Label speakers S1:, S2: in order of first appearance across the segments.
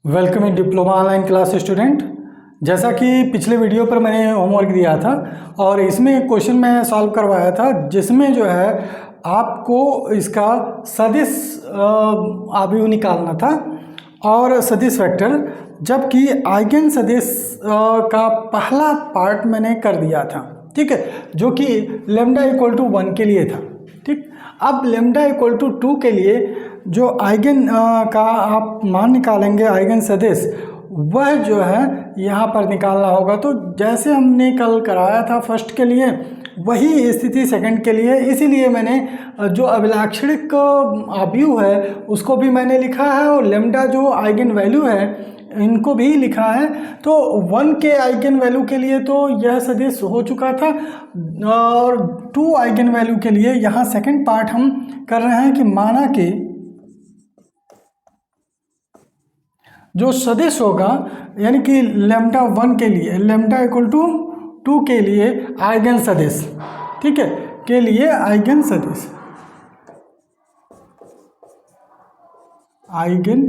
S1: Welcome in diploma online class student. जैसा कि पिछले वीडियो पर मैंने होमवर्क दिया था और इसमें एक क्वेश्चन मैं सॉल्व करवाया था जिसमें जो है आपको इसका सदिश आव्यूह निकालना था और सदिश वेक्टर, जबकि आइगन सदिश का पहला पार्ट मैंने कर दिया था, ठीक है, जो कि लेमडा इक्वल टू 1 के लिए था। ठीक, अब लेमडा इक्वल टू 2 के लिए जो आइगन का आप मान निकालेंगे, आइगन सदिश, वह जो है यहाँ पर निकालना होगा। तो जैसे हमने कल कराया था फर्स्ट के लिए, वही स्थिति सेकंड के लिए, इसीलिए मैंने जो अभिलाक्षणिक आव्यूह है उसको भी मैंने लिखा है और लेमडा जो आइगन वैल्यू है इनको भी लिखा है। तो 1 के आइगन वैल्यू के लिए तो यह सदिश हो चुका था और 2 आइगन वैल्यू के लिए यहाँ सेकंड पार्ट हम कर रहे हैं कि माना कि जो सदिश होगा, यानी कि लेमडा 1 के लिए, लेमडा इक्वल टू 2 के लिए आइगन सदिश, ठीक है, के लिए आइगन सदिश, आइगन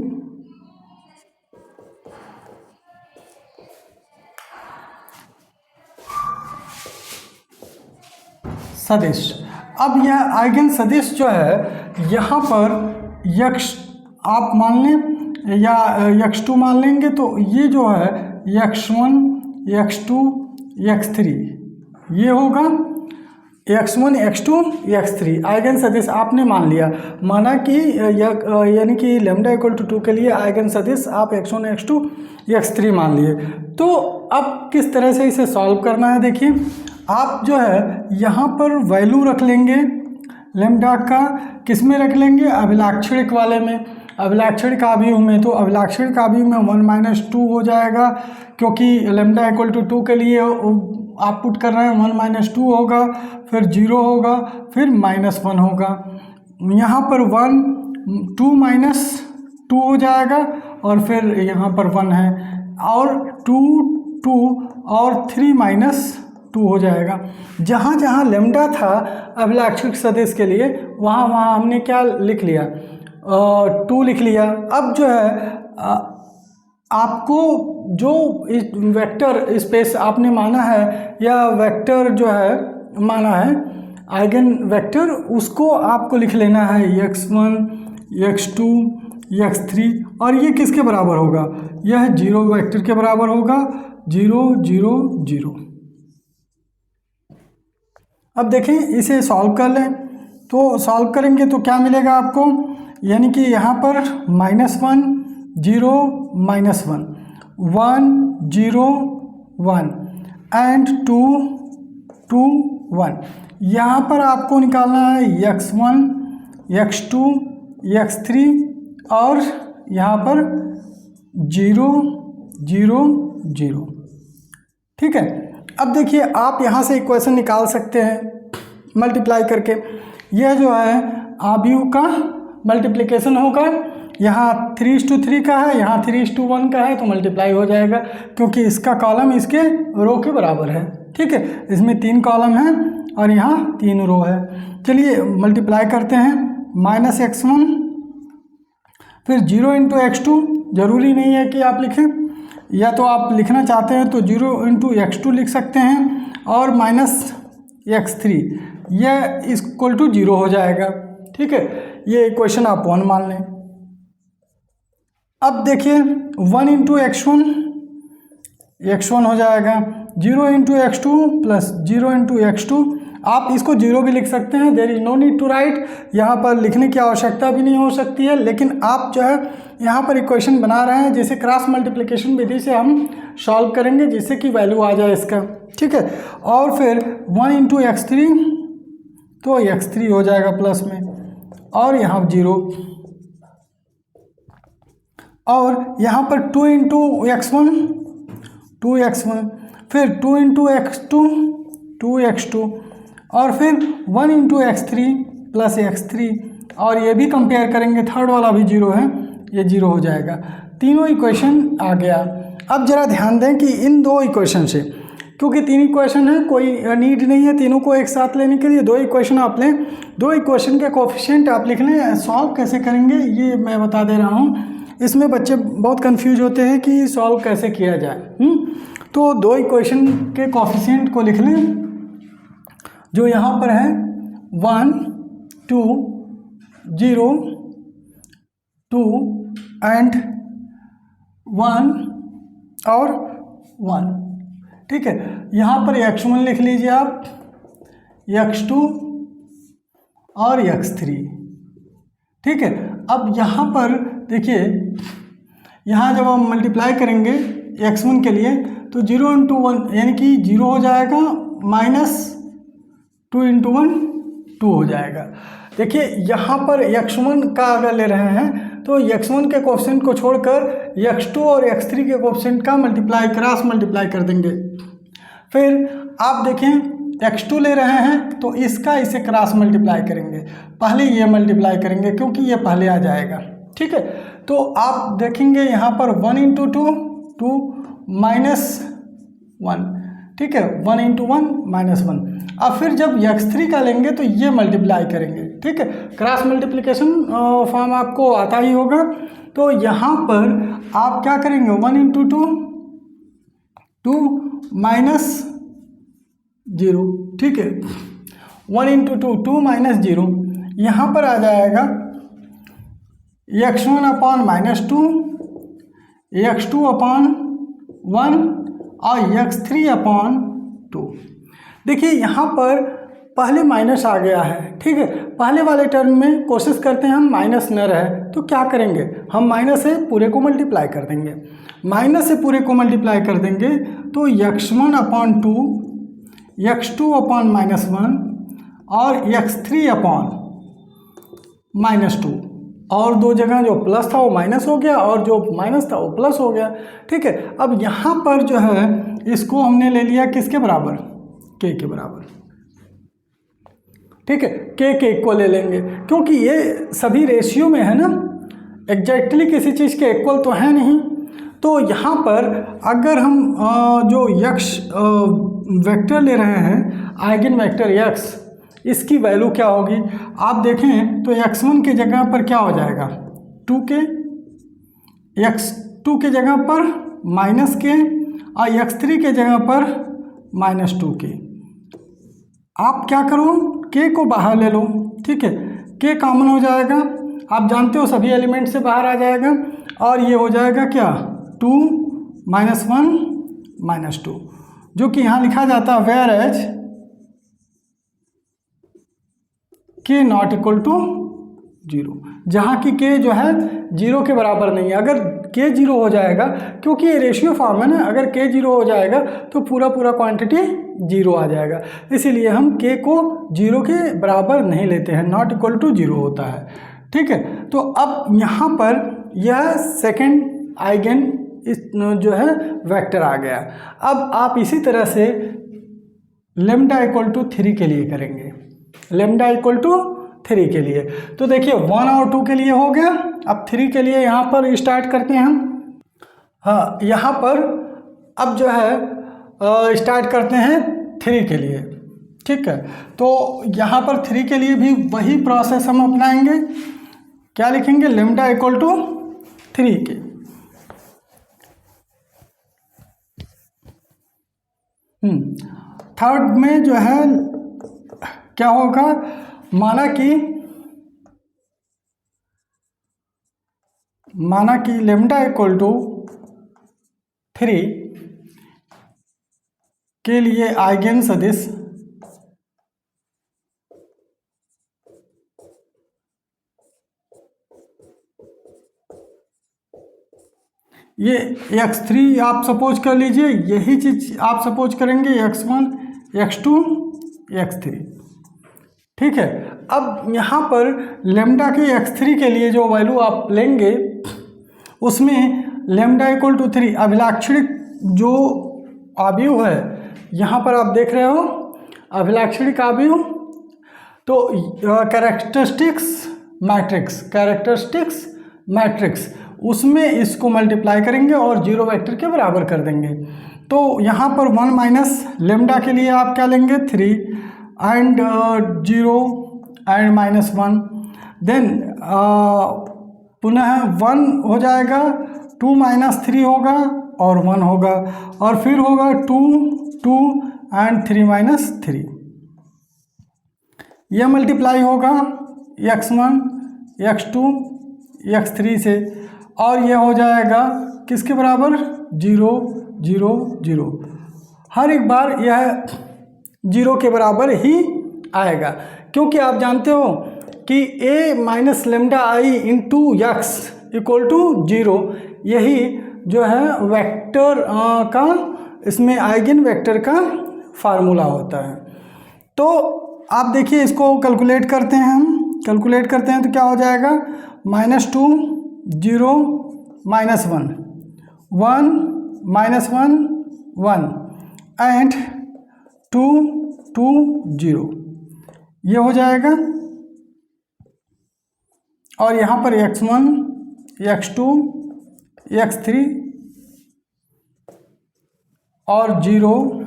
S1: सदिश। अब यह आइगन सदिश जो है यहाँ पर यक्ष आप मान लें या x2 मान लेंगे, तो ये जो है x1 x2 x3 ये होगा, x1 x2 x3 आइगन सदिश आपने मान लिया। माना कि यानी कि लेमडा इक्वल टू 2 के लिए आइगन सदिश आप x1 x2 x3 मान लिए। तो अब किस तरह से इसे सॉल्व करना है, देखिए आप जो है यहाँ पर वैल्यू रख लेंगे लेमडा का, किस में रख लेंगे, अभिलाक्षणिक वाले में, अभिलाक्षणिक आव्यूह में। तो अभिलाक्षणिक आव्यूह में 1 - 2 हो जाएगा, क्योंकि लेमडा इक्वल टू 2 के लिए आप पुट कर रहे हैं 1 - 2 होगा, फिर 0 होगा, फिर -1 होगा। यहाँ पर 1 2 - 2 हो जाएगा और फिर यहाँ पर 1 है और 2 2 और 3 - 2 हो जाएगा। जहाँ जहाँ लेमडा था अभिलाक्षणिक सदिश के लिए, वहाँ वहाँ हमने क्या लिख लिया, 2 लिख लिया। अब जो है आपको जो वेक्टर स्पेस आपने माना है या वेक्टर जो है माना है आइगन वेक्टर, उसको आपको लिख लेना है x1 x2 x3, और ये किसके बराबर होगा, यह 0 वेक्टर के बराबर होगा, 0 0 0। अब देखें इसे सॉल्व कर लें, तो सॉल्व करेंगे तो क्या मिलेगा आपको, यानी कि यहाँ पर -1 0 -1 1 0 1 एंड 2 2 1। यहाँ पर आपको निकालना है x1 x2 x3 और यहाँ पर 0 0 0, ठीक है। अब देखिए आप यहाँ से इक्वेशन निकाल सकते हैं मल्टीप्लाई करके। यह जो है आव्यूह का मल्टीप्लिकेशन होगा, यहाँ 3:3 का है, यहाँ 3:1 का है, तो मल्टीप्लाई हो जाएगा, क्योंकि इसका कॉलम इसके रो के बराबर है, ठीक है। इसमें 3 कॉलम हैं और यहाँ 3 रो है। चलिए मल्टीप्लाई करते हैं, -x1, फिर 0 × x2, ज़रूरी नहीं है कि आप लिखें, या तो आप लिखना चाहते हैं तो 0 × x2 लिख सकते हैं और -x3, यह इक्वल टू 0 हो जाएगा, ठीक है। ये इक्वेशन आप 1 मान लें। अब देखिए 1 × x1 x1 हो जाएगा, 0 × x2 प्लस 0 × x2, आप इसको 0 भी लिख सकते हैं, there is no need to write, यहाँ पर लिखने की आवश्यकता भी नहीं हो सकती है। लेकिन आप जो है यहाँ पर इक्वेशन बना रहे हैं, जिसे क्रॉस मल्टीप्लिकेशन विधि से हम सॉल्व करेंगे, जिससे कि वैल्यू आ जाए इसका, ठीक है। और फिर 1 × x3, तो x3 हो जाएगा प्लस में, और यहाँ 0, और यहाँ पर 2 × x1 2x1, फिर 2 × x2 2x2, और फिर 1 × x3 प्लस x3, और ये भी कंपेयर करेंगे, थर्ड वाला भी 0 है, ये 0 हो जाएगा। तीनों इक्वेशन आ गया। अब जरा ध्यान दें कि इन 2 इक्वेशन से, क्योंकि 3 इक्वेशन है, कोई नीड नहीं है तीनों को एक साथ लेने के लिए, 2 इक्वेशन आप लें, 2 इक्वेशन के कोफिशिएंट आप लिख लें। सॉल्व कैसे करेंगे ये मैं बता दे रहा हूँ। इसमें बच्चे बहुत कंफ्यूज होते हैं कि सॉल्व कैसे किया जाए। तो दो इक्वेशन के कोफिशिएंट को लिख लें जो यहाँ पर है 1 2 0 2 एंड 1 और 1। ठीक है, यहाँ पर x1 लिख लीजिए आप, x2 और x3। ठीक है, अब यहाँ पर देखिए, यहाँ जब हम मल्टीप्लाई करेंगे x1 के लिए तो 0 इंटू 1 यानी कि 0 हो जाएगा, -2 इंटू 1 2 हो जाएगा। देखिए यहाँ पर x1 का अगर ले रहे हैं तो x1 के कोफिशिएंट को छोड़कर x2 और x3 के कोफिशिएंट का क्रॉस मल्टीप्लाई कर देंगे। फिर आप देखें x2 ले रहे हैं तो इसे क्रॉस मल्टीप्लाई करेंगे, पहले ये मल्टीप्लाई करेंगे क्योंकि ये पहले आ जाएगा। ठीक है, तो आप देखेंगे यहाँ पर 1 इंटू 2 2 -1। ठीक है, 1 इंटू 1 -1। अब फिर जब x3 का लेंगे तो ये मल्टीप्लाई करेंगे। ठीक है, क्रॉस मल्टीप्लिकेशन फॉर्म आपको आता ही होगा। तो यहाँ पर आप क्या करेंगे, 1 इंटू 2 2 -0। ठीक है, 1 इंटू 2 2 -0। यहाँ पर आ जाएगा x1 अपॉन -2, x2 अपॉन 1 और x3 अपॉन 2। देखिए यहाँ पर पहले माइनस आ गया है। ठीक है, पहले वाले टर्म में कोशिश करते हैं हम माइनस न रहे, तो क्या करेंगे, हम माइनस से पूरे को मल्टीप्लाई कर देंगे। माइनस से पूरे को मल्टीप्लाई कर देंगे तो x1 अपॉन 2, x2 अपॉन -1 और x3 अपॉन -2। और दो जगह जो प्लस था वो माइनस हो गया और जो माइनस था वो प्लस हो गया। ठीक है, अब यहाँ पर जो है इसको हमने ले लिया किसके बराबर, k के बराबर। ठीक है, k के इक्वल ले लेंगे क्योंकि ये सभी रेशियो में है ना, एग्जैक्टली किसी चीज़ के इक्वल तो है नहीं। तो यहाँ पर अगर हम जो यक्ष वेक्टर ले रहे हैं, आइगन वेक्टर x, इसकी वैल्यू क्या होगी आप देखें तो x1 के जगह पर क्या हो जाएगा 2k, x2 के जगह पर -k और x3 के जगह पर -2k। आप क्या करो, k को बाहर ले लो। ठीक है, k कॉमन हो जाएगा, आप जानते हो सभी एलिमेंट से बाहर आ जाएगा और ये हो जाएगा क्या 2 -1 -2, जो कि यहाँ लिखा जाता है whereas k not equal to 0, जहाँ की k जो है 0 के बराबर नहीं है। अगर k 0 हो जाएगा, क्योंकि ये रेशियो फॉर्म है ना, अगर k 0 हो जाएगा तो पूरा क्वांटिटी 0 आ जाएगा, इसीलिए हम k को 0 के बराबर नहीं लेते हैं, नॉट इक्वल टू 0 होता है। ठीक है, तो अब यहाँ पर यह सेकेंड आइगन जो है वेक्टर आ गया। अब आप इसी तरह से लेम्डा इक्वल टू 3 के लिए करेंगे, लेम्डा इक्वल टू 3 के लिए। तो देखिए 1 और 2 के लिए हो गया, अब 3 के लिए यहाँ पर स्टार्ट करते हैं हम। हाँ, यहाँ पर अब जो है स्टार्ट करते हैं 3 के लिए। ठीक है, तो यहाँ पर 3 के लिए भी वही प्रोसेस हम अपनाएंगे। क्या लिखेंगे, लेम्डा इक्वल टू 3 के। थर्ड में जो है क्या होगा, माना कि लेम्डा इक्वल टू 3 के लिए आइगन सदिश ये x3 आप सपोज कर लीजिए, यही चीज़ आप सपोज करेंगे x1 x2 x3। ठीक है, अब यहाँ पर लेम्डा के x3 के लिए जो वैल्यू आप लेंगे उसमें लेम्डा इक्वल टू 3 अभिलाक्षणिक जो आव्यूह है, यहाँ पर आप देख रहे हो अभिलाक्षणिक आव्यूह, तो कैरेक्टरिस्टिक्स मैट्रिक्स उसमें इसको मल्टीप्लाई करेंगे और 0 वेक्टर के बराबर कर देंगे। तो यहाँ पर 1 माइनस लेम्डा के लिए आप क्या लेंगे 3 एंड 0 एंड -1, देन पुनः 1 हो जाएगा, 2 - 3 होगा और 1 होगा, और फिर होगा 2 2 एंड 3 - 3। यह मल्टीप्लाई होगा x1 x2 x3 से, और यह हो जाएगा किसके बराबर? 0 0 0। हर एक बार यह 0 के बराबर ही आएगा, क्योंकि आप जानते हो कि a minus lambda I into x equal to 0, यही जो है वेक्टर का, इसमें आइगन वेक्टर का फार्मूला होता है। तो आप देखिए, इसको कैलकुलेट करते हैं, हम कैलकुलेट करते हैं तो क्या हो जाएगा? -2 0 -1 1 -1 1 एंड 2 2 0, ये हो जाएगा। और यहाँ पर x1 x2 x3 और 0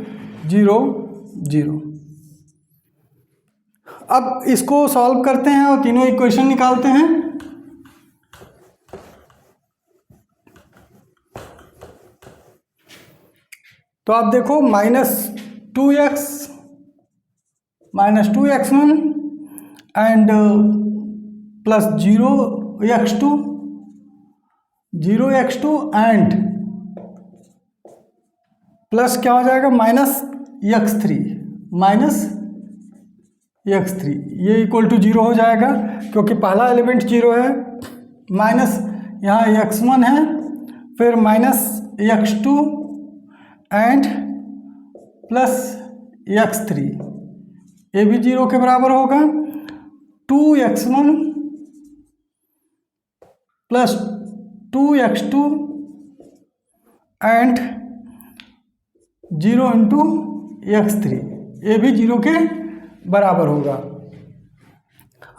S1: 0 0। अब इसको सॉल्व करते हैं और तीनों इक्वेशन निकालते हैं। तो आप देखो -2x -2x1 and plus 0x2 and plus क्या हो जाएगा? -x3 ये इक्वल टू 0 हो जाएगा, क्योंकि पहला एलिमेंट 0 है, माइनस यहाँ x1 है, फिर -x2 एंड प्लस x3, ये भी 0 के बराबर होगा। 2x1 plus 2x2 and 0 into x3, ये भी 0 के बराबर होगा।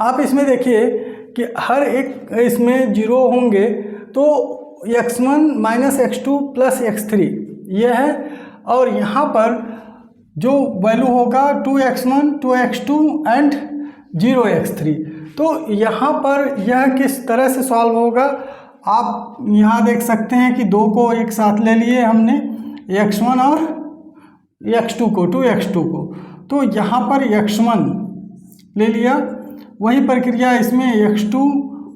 S1: आप इसमें देखिए कि हर एक इसमें 0 होंगे, तो x1 -x2 प्लस x3 ये है, और यहाँ पर जो वैल्यू होगा 2x1 2x2 एंड 0x3। तो यहाँ पर यह किस तरह से सॉल्व होगा, आप यहाँ देख सकते हैं कि 2 को एक साथ ले लिए हमने, x1 और x2 को, 2x2 को, तो यहाँ पर x1 ले लिया, वही प्रक्रिया इसमें x2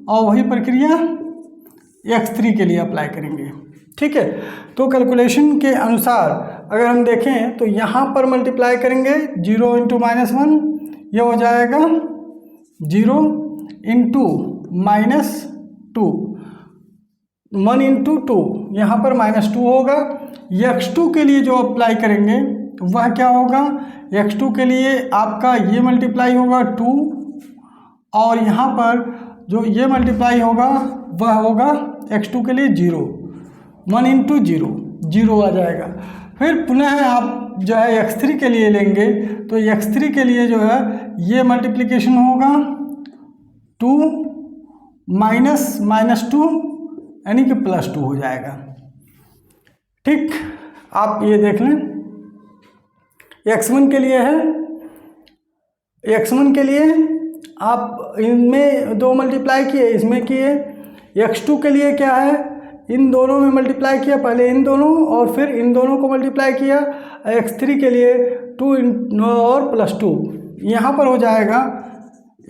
S1: और वही प्रक्रिया x3 के लिए अप्लाई करेंगे। ठीक है, तो कैलकुलेशन के अनुसार अगर हम देखें तो यहाँ पर मल्टीप्लाई करेंगे 0 इंटू -1, यह हो जाएगा 0 इंटू -2, 1 इंटू 2, यहाँ पर -2 होगा। x2 के लिए जो अप्लाई करेंगे वह क्या होगा? x2 के लिए आपका ये मल्टीप्लाई होगा 2, और यहाँ पर जो ये मल्टीप्लाई होगा वह होगा x2 के लिए 0, 1 इंटू 0 0 आ जाएगा। फिर पुनः आप जो है x3 के लिए लेंगे, तो x3 के लिए जो है ये मल्टीप्लिकेशन होगा 2 -2 यानी कि +2 हो जाएगा। ठीक, आप ये देख लें, x1 के लिए है, x1 के लिए आप इनमें 2 मल्टीप्लाई किए, इसमें किए। x2 के लिए क्या है? इन दोनों में मल्टीप्लाई किया, पहले इन दोनों और फिर इन दोनों को मल्टीप्लाई किया। x3 के लिए 2 और +2, यहाँ पर हो जाएगा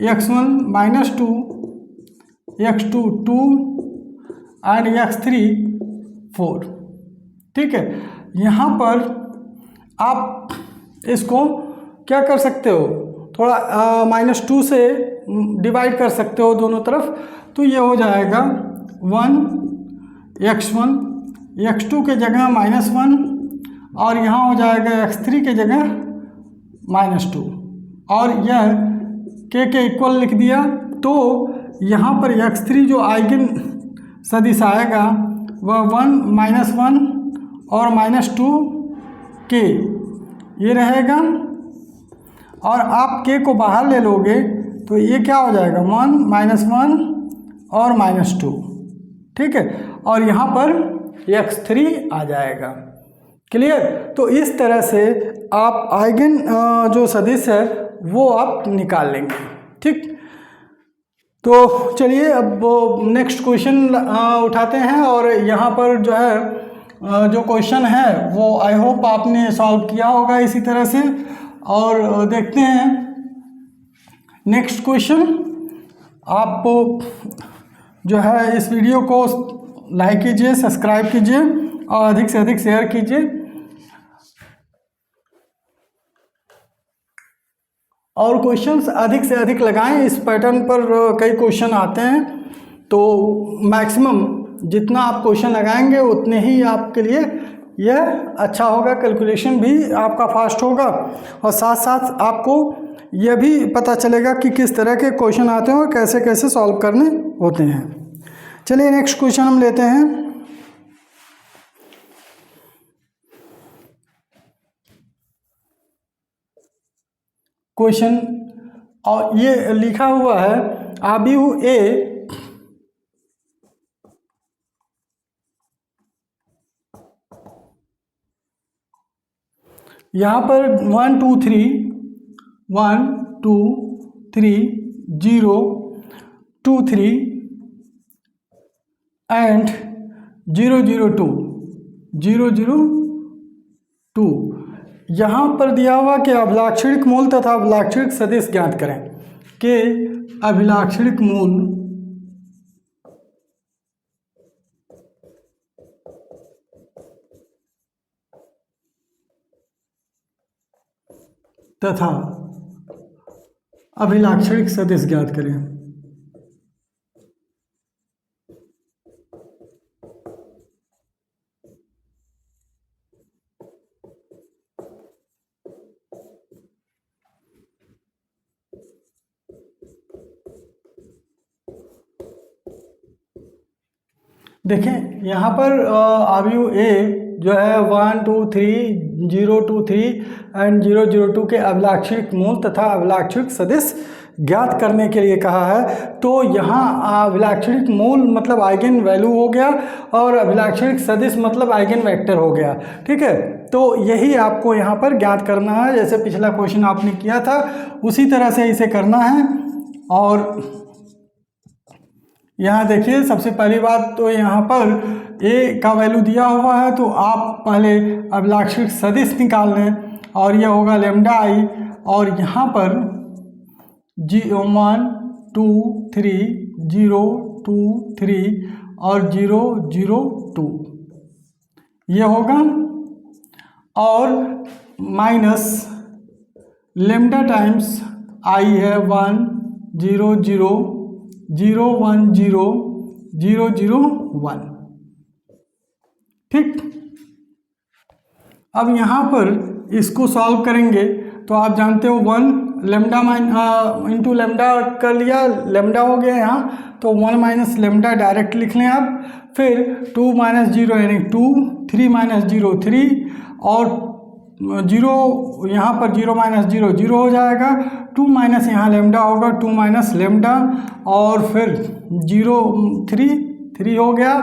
S1: x1 -2 x2 2 एंड x3 4। ठीक है, यहाँ पर आप इसको क्या कर सकते हो, थोड़ा -2 से डिवाइड कर सकते हो दोनों तरफ, तो ये हो जाएगा 1 x1, x2 के जगह -1, और यहाँ हो जाएगा x3 के जगह -2, और यह के इक्वल लिख दिया। तो यहाँ पर x3 जो आइगन सदिश आएगा वह 1 -1 और -2 के ये रहेगा, और आप k को बाहर ले लोगे तो ये क्या हो जाएगा? 1 -1 और -2। ठीक है, और यहाँ पर x3 आ जाएगा। क्लियर? तो इस तरह से आप आइगन जो सदिश है वो आप निकाल लेंगे। ठीक, तो चलिए अब नेक्स्ट क्वेश्चन उठाते हैं, और यहाँ पर जो है जो क्वेश्चन है वो आई होप आपने सॉल्व किया होगा इसी तरह से। और देखते हैं नेक्स्ट क्वेश्चन। आप जो है इस वीडियो को लाइक कीजिए, सब्सक्राइब कीजिए और अधिक से अधिक शेयर कीजिए, और क्वेश्चंस अधिक से अधिक लगाएं। इस पैटर्न पर कई क्वेश्चन आते हैं, तो मैक्सिमम जितना आप क्वेश्चन लगाएंगे उतने ही आपके लिए यह अच्छा होगा, कैलकुलेशन भी आपका फास्ट होगा, और साथ साथ आपको यह भी पता चलेगा कि किस तरह के क्वेश्चन आते हैं और कैसे कैसे सॉल्व करने होते हैं। चलिए नेक्स्ट क्वेश्चन हम लेते हैं। क्वेश्चन, और ये लिखा हुआ है आबिहु ए यहाँ पर 1 2 3 1 2 3 0 2 3 एंड 0 0 2 0 0 2। यहाँ पर दिया हुआ कि अभिलाक्षणिक मूल तथा अभिलाक्षणिक सदिश ज्ञात करें। कि अभिलाक्षणिक मूल तथा अभिलाक्षणिक सदिश ज्ञात करें। देखें यहाँ पर आबिहु ए जो है 1 2 3 0 2 3 एंड 0 0 2 के अभिलाक्षणिक मूल तथा अभिलाक्षणिक सदिश ज्ञात करने के लिए कहा है। तो यहाँ अभिलाक्षणिक मूल मतलब आइगन वैल्यू हो गया, और अभिलाक्षणिक सदिश मतलब आइगन वेक्टर हो गया। ठीक है, तो यही आपको यहाँ पर ज्ञात करना है। जैसे पिछला क्वेश्चन आपने किया था उसी तरह से इसे करना है। और यहाँ देखिए सबसे पहली बात तो यहाँ पर ए का वैल्यू दिया हुआ है, तो आप पहले अभिलाक्षणिक सदिश निकाल लें, और यह होगा लेमडा आई, और यहाँ पर 1 2 3 0 2 3 और 0 0 2 ये होगा, और माइनस लेमडा टाइम्स आई है 1 0 0 0 1 0 0 0 1। ठीक, अब यहाँ पर इसको सॉल्व करेंगे तो आप जानते हो 1 लेमडा इंटू लेमडा कर लिया, लेमडा हो गया यहाँ, तो 1 माइनस लेमडा डायरेक्ट लिख लें आप। फिर 2 माइनस 0 यानी 2, 3 माइनस 0 3, और 0 यहाँ पर 0 माइनस 0 0 हो जाएगा, 2 माइनस यहाँ लेमडा होगा 2 माइनस लेमडा, और फिर 0 3 3 हो गया,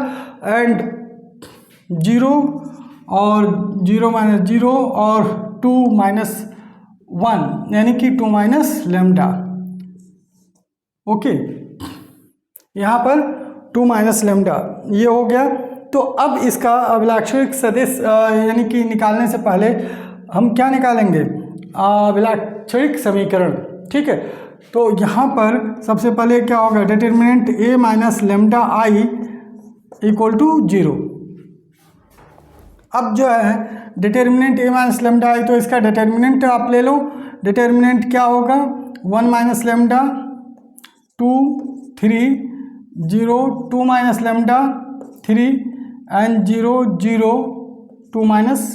S1: एंड 0 और 0 माइनस 0 और 2 माइनस 1 यानी कि 2 माइनस लेमडा। ओके, यहाँ पर 2 माइनस लेमडा ये हो गया। तो अब इसका अभिलाक्षणिक सदिश यानी कि निकालने से पहले हम क्या निकालेंगे, अभिलाक्षणिक समीकरण। ठीक है, तो यहाँ पर सबसे पहले क्या होगा, determinant A minus lambda I equal to 0। अब जो है determinant A minus lambda I, तो इसका डिटर्मिनेंट आप ले लो। डिटर्मिनेंट क्या होगा, 1 minus lambda 2 3 0 2 minus lambda 3 and 0 0 2 minus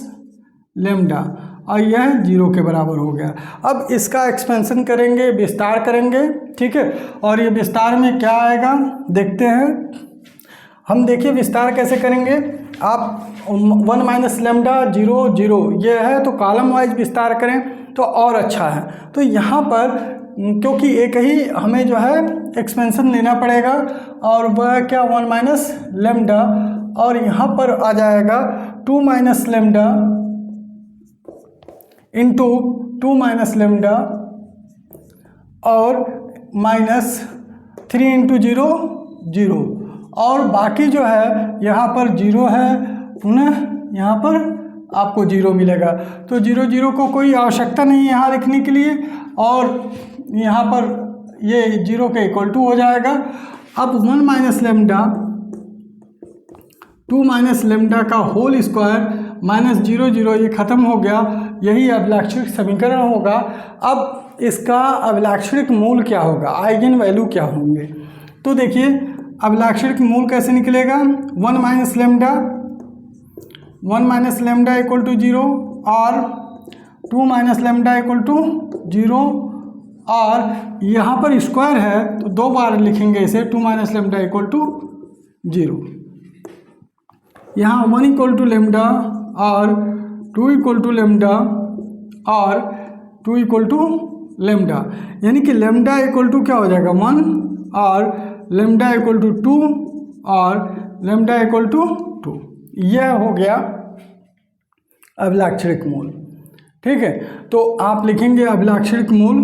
S1: lambda, और यह 0 के बराबर हो गया। अब इसका एक्सपेंशन करेंगे, विस्तार करेंगे। ठीक है, और ये विस्तार में क्या आएगा देखते हैं हम। देखिए विस्तार कैसे करेंगे, आप 1 माइनस लेमडा 0 0 ये है, तो कॉलम वाइज विस्तार करें तो और अच्छा है। तो यहाँ पर क्योंकि एक ही हमें जो है एक्सपेंशन लेना पड़ेगा, और वह क्या 1 माइनस लेमडा, और यहाँ पर आ जाएगा 2 minus lambda into 2 minus lambda और माइनस 3 इंटू 0 0, और बाकी जो है यहाँ पर 0 है, पुनः यहाँ पर आपको 0 मिलेगा। तो 0 0 को कोई आवश्यकता नहीं है यहाँ लिखने के लिए, और यहाँ पर ये 0 के इक्वल टू हो जाएगा। अब 1 माइनस लेमडा 2 माइनस लेमडा का होल स्क्वायर माइनस 0 0, ये ख़त्म हो गया। यही अभिलाक्षणिक समीकरण होगा। अब इसका अभिलाक्षणिक मूल क्या होगा, आइगन वैल्यू क्या होंगे? तो देखिए अभिलाक्षणिक मूल कैसे निकलेगा, 1 माइनस लेमडा इक्वल टू 0 और 2 माइनस लेमडा इक्वल टू 0, और यहाँ पर स्क्वायर है तो 2 बार लिखेंगे इसे, 2 माइनस लेमडा इक्वल टू 0। यहाँ 1 इक्वल टू लेमडा और 2 इक्वल टू लेमडा और 2 इक्वल टू लेमडा, यानी कि लेमडा इक्वल टू क्या हो जाएगा 1 और लेमडा इक्वल टू 2 और लेमडा इक्वल टू 2। यह हो गया अभिलाक्षणिक मूल। ठीक है, तो आप लिखेंगे अभिलाक्षणिक मूल,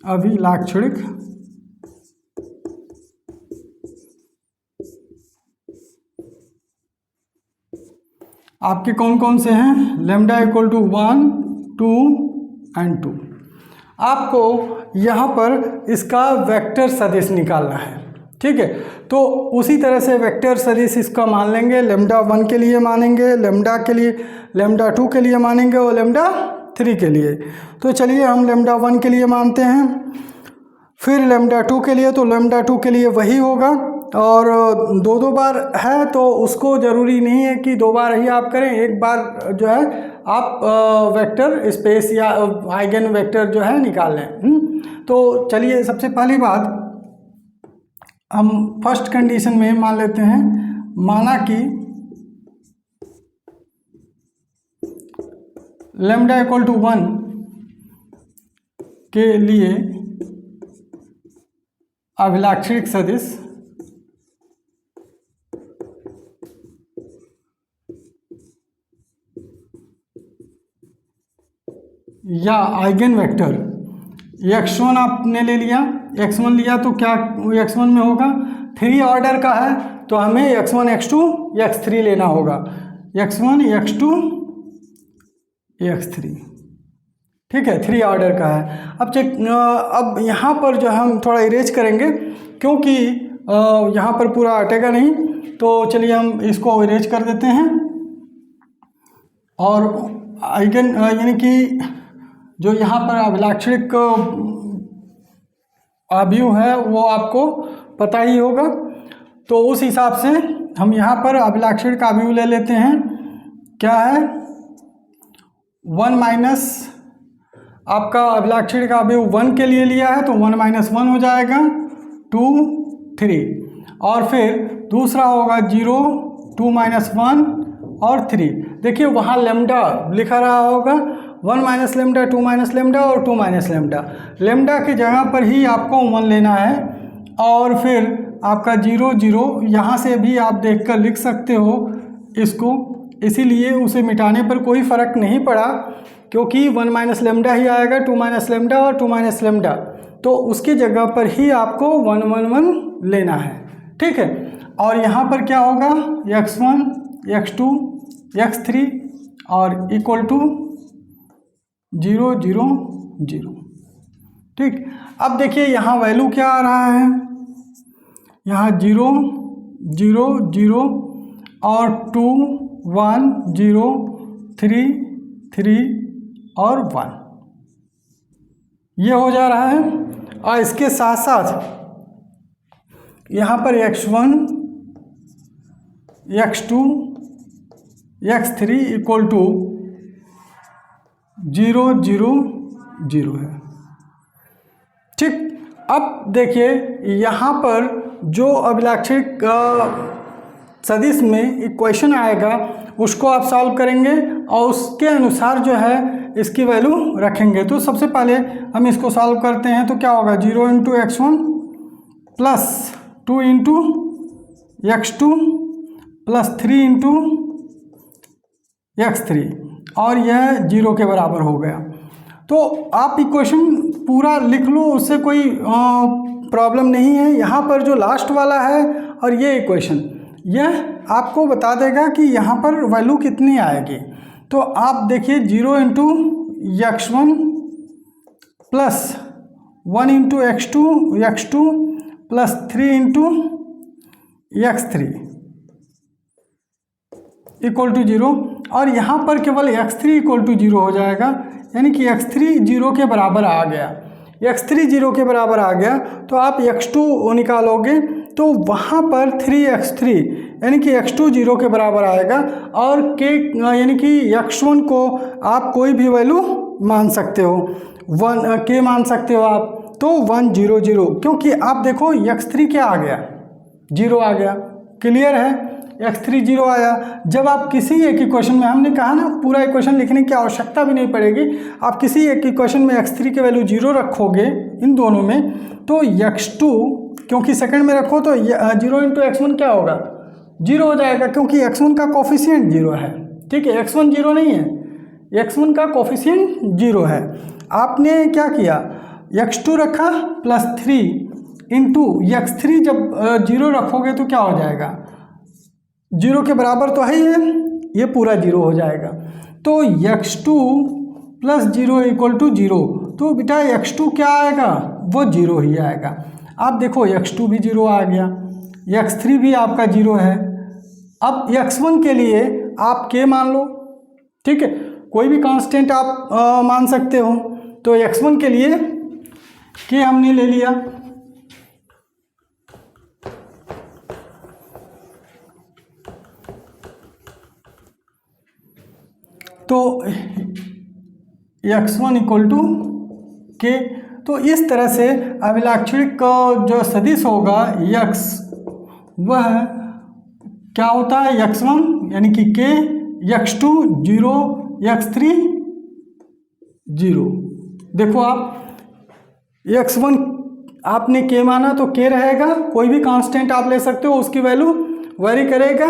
S1: अभिलाक्षणिक आपके कौन कौन से हैं, लेमडा इक्वल टू 1 2 एंड 2। आपको यहाँ पर इसका वेक्टर सदिश निकालना है। ठीक है, तो उसी तरह से वेक्टर सदिश इसका मान लेंगे, लेमडा 1 के लिए मानेंगे, लेमडा के लिए, लेमडा 2 के लिए मानेंगे और लेमडा 3 के लिए। तो चलिए हम लेमडा 1 के लिए मानते हैं, फिर लेमडा 2 के लिए, तो लेमडा 2 के लिए वही होगा, और 2 बार है तो उसको ज़रूरी नहीं है कि 2 बार ही आप करें, एक बार जो है आप वेक्टर स्पेस या आइगन वेक्टर जो है निकाल लें। तो चलिए सबसे पहली बात हम फर्स्ट कंडीशन में मान लेते हैं, माना कि लेमडा इक्वल टू 1 के लिए अभिलाक्षणिक सदिश या आइगन वेक्टर x1 आपने ले लिया, x1 लिया तो क्या x1 में होगा, 3 ऑर्डर का है तो हमें x1 x2 x3 लेना होगा, x1 x2 x3। ठीक है, 3 ऑर्डर का है। अब यहाँ पर जो हम थोड़ा इरेज करेंगे क्योंकि यहाँ पर पूरा अटेगा नहीं, तो चलिए हम इसको इरेज कर देते हैं। और आइगन यानी कि जो यहाँ पर अभिलाक्षणिक अवयव है वो आपको पता ही होगा, तो उस हिसाब से हम यहाँ पर अभिलाक्षणिक अवयव ले लेते हैं। क्या है, 1 माइनस, आपका अभिलाक्षणिक अवयव 1 के लिए लिया है तो 1 माइनस 1 हो जाएगा, 2 3, और फिर दूसरा होगा 0 2 माइनस 1 और 3। देखिए वहाँ लेमडा लिखा रहा होगा, 1 माइनस लेमडा 2 माइनस लेमडा और 2 माइनस लेमडा, लेमडा की जगह पर ही आपको 1 लेना है, और फिर आपका 0 0 यहाँ से भी आप देखकर लिख सकते हो इसको, इसीलिए उसे मिटाने पर कोई फ़र्क नहीं पड़ा क्योंकि 1 माइनस लेमडा ही आएगा, 2 माइनस लेमडा और 2 माइनस लेमडा, तो उसकी जगह पर ही आपको 1 1 1 लेना है। ठीक है, और यहाँ पर क्या होगा, x1 x2 x3 और इक्वल टू 0 0 0। ठीक, अब देखिए यहाँ वैल्यू क्या आ रहा है, यहाँ 0 0 0 और 2 1 0 3 3 और 1, ये हो जा रहा है। और इसके साथ साथ यहाँ पर x1 x2 x3 equal to 0 0 0 है। ठीक, अब देखिए यहाँ पर जो अभिलाक्षणिक सदिश में इक्वेशन आएगा उसको आप सॉल्व करेंगे और उसके अनुसार जो है इसकी वैल्यू रखेंगे। तो सबसे पहले हम इसको सॉल्व करते हैं, तो क्या होगा, 0 into x1 plus 2 into x2 plus 3 into x3, और यह 0 के बराबर हो गया। तो आप इक्वेशन पूरा लिख लो, उससे कोई प्रॉब्लम नहीं है। यहाँ पर जो लास्ट वाला है और ये इक्वेशन, यह आपको बता देगा कि यहाँ पर वैल्यू कितनी आएगी। तो आप देखिए 0 into x1 plus 1 into x2 plus 3 into x3 equal to 0, और यहाँ पर केवल x3 इक्वल टू 0 हो जाएगा, यानी कि x3 0 के बराबर आ गया। x3 0 के बराबर आ गया तो आप x2 निकालोगे तो वहाँ पर 3x3 यानी कि x2 0 के बराबर आएगा, और k यानी कि x1 को आप कोई भी वैल्यू मान सकते हो, 1 k मान सकते हो आप, तो 1 0 0, क्योंकि आप देखो x3 क्या आ गया, 0 आ गया, क्लियर है, x3 0 आया। जब आप किसी एक इक्वेशन में, हमने कहा ना पूरा इक्वेशन लिखने की आवश्यकता भी नहीं पड़ेगी, आप किसी एक इक्वेशन में x3 के वैल्यू 0 रखोगे इन दोनों में, तो x2 क्योंकि सेकंड में रखो तो 0 इंटू x1 क्या होगा, 0 हो जाएगा, क्योंकि x1 का कोफिशिएंट 0 है। ठीक है, x1 0 नहीं है, x1 का कोफिशिएंट 0 है। आपने क्या किया, x2 रखा प्लस 3 इंटू x3, जब 0 रखोगे तो क्या हो जाएगा, 0 के बराबर तो है ही है, ये पूरा 0 हो जाएगा। तो x2 प्लस 0 इक्वल टू 0, तो बेटा x2 क्या आएगा, वो 0 ही आएगा। आप देखो x2 भी 0 आ गया, x3 भी आपका 0 है। अब x1 के लिए आप k मान लो, ठीक है, कोई भी कांस्टेंट आप मान सकते हो। तो x1 के लिए k हमने ले लिया, तो x1 इक्वल टू k। तो इस तरह से अभिलाक्षणिक जो सदिश होगा x, वह क्या होता है, x1 यानी कि k, x2 0, x3 0। देखो आप x1 आपने k माना तो k रहेगा, कोई भी कांस्टेंट आप ले सकते हो, उसकी वैल्यू वेरी करेगा,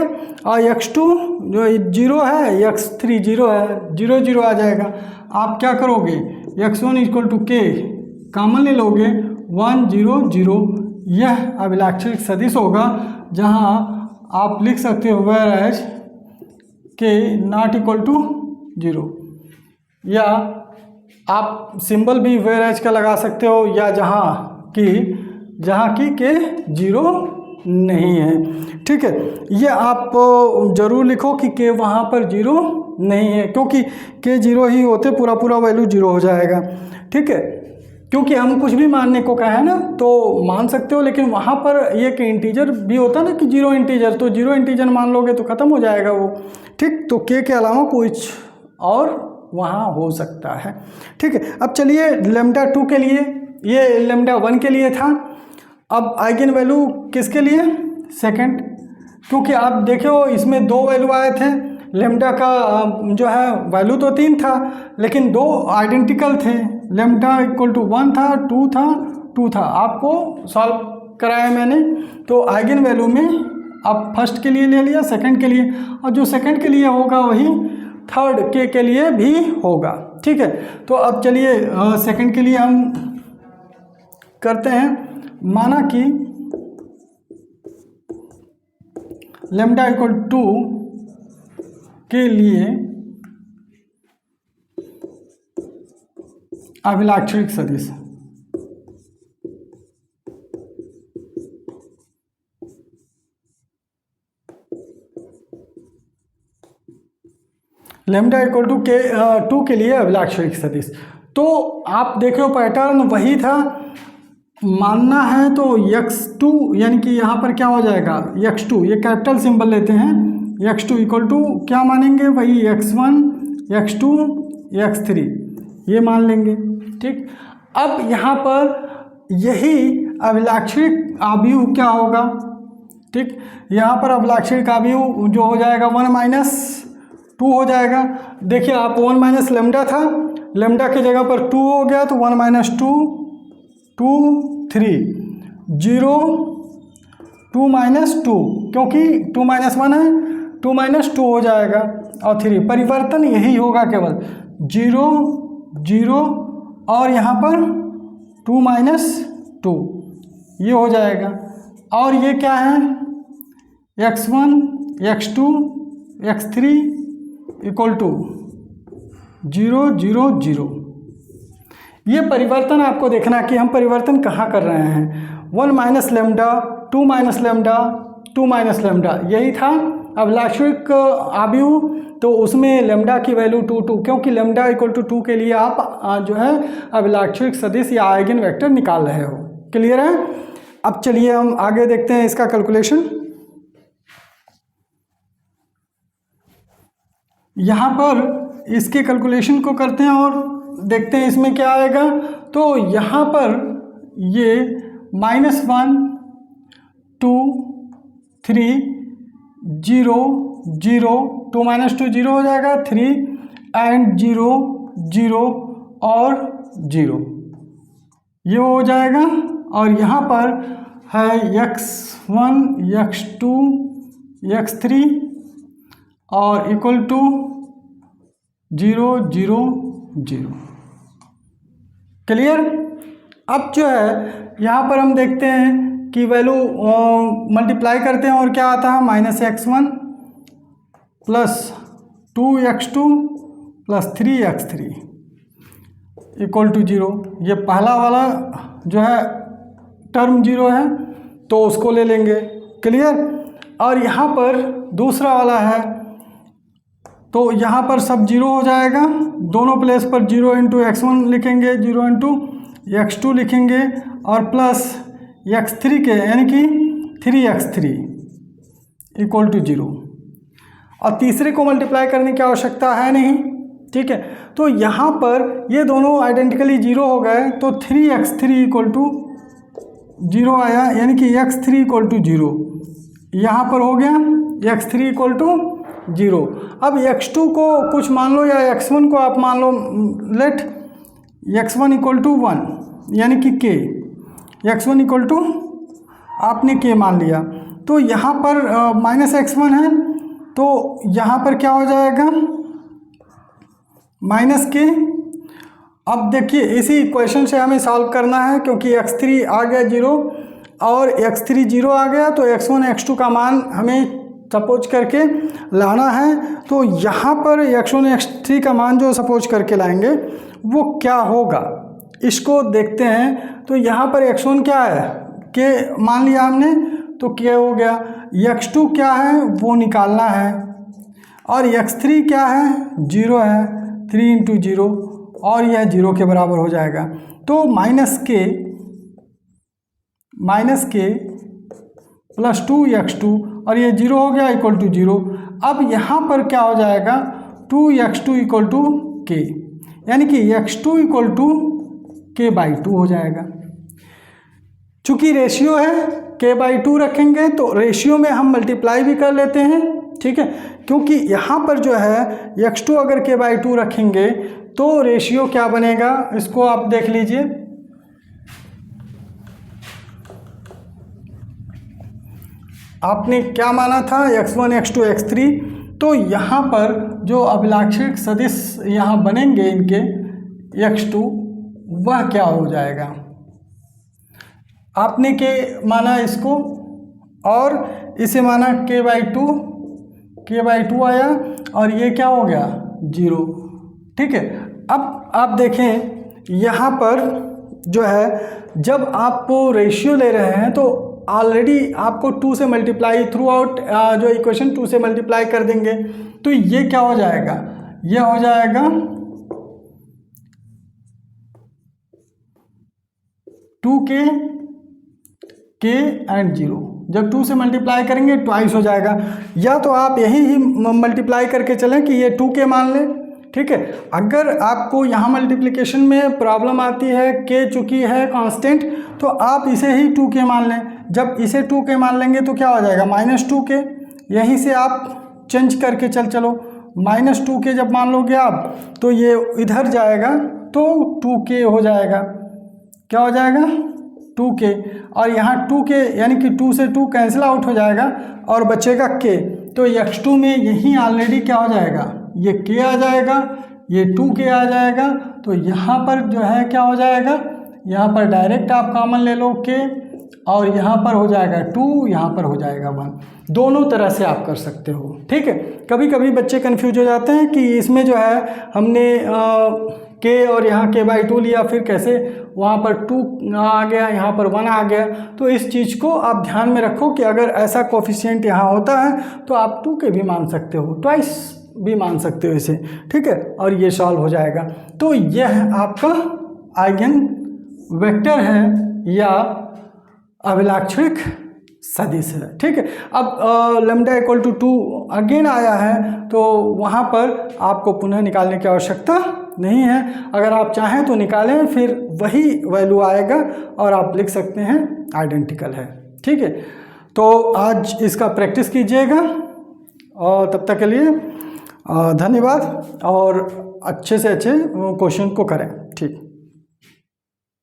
S1: और x2 जो 0 है, x3 0 है, 0 0 आ जाएगा। आप क्या करोगे, x1 equal to k common ले लोगे, 1 0 0, यह अभिलाक्षणिक सदिश होगा, जहां आप लिख सकते हो whereas k not equal to 0, या आप सिंबल भी वेयर एज का लगा सकते हो, या जहां की k 0 नहीं है। ठीक है, ये आप जरूर लिखो कि k वहाँ पर 0 नहीं है, क्योंकि k 0 ही होते पूरा वैल्यू 0 हो जाएगा। ठीक है, क्योंकि हम कुछ भी मानने को कहा है ना, तो मान सकते हो, लेकिन वहाँ पर एक इंटीजर भी होता है ना कि 0 इंटीजर, तो 0 इंटीजर मान लोगे तो ख़त्म हो जाएगा वो। ठीक, तो k के अलावा कुछ और वहाँ हो सकता है। ठीक है, अब चलिए लेमडा 2 के लिए, ये लेमडा 1 के लिए था। अब आइगन वैल्यू किसके लिए, सेकंड, क्योंकि आप देखो इसमें 2 वैल्यू आए थे, लेमडा का जो है वैल्यू तो 3 था, लेकिन 2 आइडेंटिकल थे, लेमडा इक्वल टू 1 था, 2 था, 2 था, आपको सॉल्व कराया मैंने। तो आइगन वैल्यू में आप फर्स्ट के लिए ले लिया, सेकंड के लिए, और जो सेकंड के लिए होगा वही थर्ड के लिए भी होगा। ठीक है, तो अब चलिए सेकंड के लिए हम करते हैं। माना कि लेमडा इक्वल 2 के लिए अभिलाक्षणिक सदिश, लेमडा इक्वल टू के 2 के लिए अभिलाक्षणिक सदिश। तो आप देखो पैटर्न वही था, मानना है तो x2 यानी कि यहाँ पर क्या हो जाएगा, x2, ये कैपिटल सिंबल लेते हैं, x2 इक्वल टू क्या मानेंगे, वही x1 x2 x3 ये मान लेंगे। ठीक, अब यहाँ पर यही अभिलाक्षणिक आव्यूह क्या होगा। ठीक, यहाँ पर अभिलाक्षणिक आव्यूह जो हो जाएगा 1 - 2 हो जाएगा। देखिए आप 1 - लेमडा था, लेमडा की जगह पर 2 हो गया, तो 1 - 2 2 3 0 2 - 2, क्योंकि 2 - 1 है, 2 - 2 हो जाएगा, और 3 परिवर्तन यही होगा, केवल 0 0 और यहाँ पर 2 माइनस 2 ये हो जाएगा। और ये क्या है, x1 x2 x3 equal to 0 0 0। ये परिवर्तन आपको देखना कि हम परिवर्तन कहाँ कर रहे हैं। 1 minus lambda, 2 minus lambda, 2 minus lambda, यही था अभिलाक्षणिक आव्यूह। तो उसमें लेमडा की वैल्यू 2 2, क्योंकि लेमडा इक्वल टू 2 के लिए आप जो है अभिलाक्षणिक सदिश या आइगन वेक्टर निकाल रहे हो। क्लियर है। अब चलिए हम आगे देखते हैं इसका कैलकुलेशन। यहाँ पर इसके कैलकुलेशन को करते हैं और देखते हैं इसमें क्या आएगा। तो यहाँ पर ये -1 2 3 0 0, 2 माइनस 2 0 हो जाएगा, 3 एंड 0 0 और 0 ये हो जाएगा। और यहाँ पर है x1 x2 x3 और इक्वल टू 0 0 0। क्लियर। अब जो है यहाँ पर हम देखते हैं कि वैल्यू मल्टीप्लाई करते हैं और क्या आता है, -x1 plus 2x2 plus 3x3 equal to 0। ये पहला वाला जो है टर्म 0 है तो उसको ले लेंगे। क्लियर। और यहाँ पर दूसरा वाला है तो यहाँ पर सब 0 हो जाएगा, दोनों प्लेस पर 0 इंटू x1 लिखेंगे, 0 इंटू x2 लिखेंगे और प्लस x3 के यानी कि 3x3 इक्वल टू 0। और तीसरे को मल्टीप्लाई करने की आवश्यकता है नहीं। ठीक है। तो यहाँ पर ये दोनों आइडेंटिकली 0 हो गए तो 3x3 इक्वल टू 0 आया, यानी कि x3 इक्वल टू 0 यहाँ पर हो गया, x3 इक्वल टू 0। अब x2 को कुछ मान लो या x1 को आप मान लो, लेट x1 इक्वल टू 1 यानी कि k, x1 इक्वल टू आपने k मान लिया। तो यहाँ पर -x1 है तो यहाँ पर क्या हो जाएगा, -k। अब देखिए इसी इक्वेशन से हमें सॉल्व करना है क्योंकि x3 आ गया 0 और x3 0 आ गया तो x1 x2 का मान हमें सपोज करके लाना है। तो यहाँ पर x1 x3 का मान जो सपोज करके लाएंगे वो क्या होगा इसको देखते हैं। तो यहाँ पर x1 क्या है, k मान लिया हमने तो k हो गया, x2 क्या है वो निकालना है और x3 क्या है 0 है, 3 इंटू 0 और यह 0 के बराबर हो जाएगा। तो -k प्लस 2x2 और ये 0 हो गया इक्वल टू 0। अब यहाँ पर क्या हो जाएगा 2x2 इक्वल टू k, यानी कि x2 इक्वल टू k/2 हो जाएगा। चूँकि रेशियो है k/2 रखेंगे तो रेशियो में हम मल्टीप्लाई भी कर लेते हैं। ठीक है। क्योंकि यहाँ पर जो है x2 अगर k/2 रखेंगे तो रेशियो क्या बनेगा इसको आप देख लीजिए। आपने क्या माना था x1 x2 x3, तो यहाँ पर जो अभिलाक्षणिक सदिश यहाँ बनेंगे इनके x2 वह क्या हो जाएगा, आपने के माना इसको और इसे माना k/2 आया और ये क्या हो गया 0। ठीक है। अब आप देखें यहाँ पर जो है जब आप रेशियो ले रहे हैं तो ऑलरेडी आपको 2 से मल्टीप्लाई थ्रू आउट जो इक्वेशन 2 से मल्टीप्लाई कर देंगे तो ये क्या हो जाएगा, ये हो जाएगा 2k एंड 0। जब 2 से मल्टीप्लाई करेंगे ट्वाइस हो जाएगा, या तो आप यही ही मल्टीप्लाई करके चलें कि ये 2k मान लें। ठीक है। अगर आपको यहाँ मल्टीप्लिकेशन में प्रॉब्लम आती है, k चूँकि है कांस्टेंट, तो आप इसे ही 2k मान लें। जब इसे 2k मान लेंगे तो क्या हो जाएगा -2k, यहीं से आप चेंज करके चलो, -2k जब मान लोगे आप तो ये इधर जाएगा तो 2k हो जाएगा, क्या हो जाएगा 2k और यहाँ 2k यानी कि 2 से 2 कैंसिल आउट हो जाएगा और बचेगा k। तो x2 में यहीं ऑलरेडी क्या हो जाएगा, ये k आ जाएगा, ये 2 के आ जाएगा, तो यहाँ पर जो है क्या हो जाएगा, यहाँ पर डायरेक्ट आप कॉमन ले लो के, और यहाँ पर हो जाएगा 2, यहाँ पर हो जाएगा 1। दोनों तरह से आप कर सकते हो, ठीक है। कभी कभी बच्चे कंफ्यूज हो जाते हैं कि इसमें जो है हमने के और यहाँ k/2 लिया, फिर कैसे वहाँ पर 2 आ गया, यहाँ पर 1 आ गया। तो इस चीज़ को आप ध्यान में रखो कि अगर ऐसा कोफिशिएंट यहाँ होता है तो आप 2 के भी मान सकते हो, ट्वाइस भी मान सकते हो इसे, ठीक है, और ये सॉल्व हो जाएगा। तो यह आपका आइगन वेक्टर है या अभिलाक्षणिक सदिश है, ठीक है। अब लैम्डा इक्वल टू 2 अगेन आया है, तो वहाँ पर आपको पुनः निकालने की आवश्यकता नहीं है। अगर आप चाहें तो निकालें, फिर वही वैल्यू आएगा और आप लिख सकते हैं आइडेंटिकल है, ठीक है। तो आज इसका प्रैक्टिस कीजिएगा, और तब तक के लिए धन्यवाद, और अच्छे से अच्छे क्वेश्चन को करें।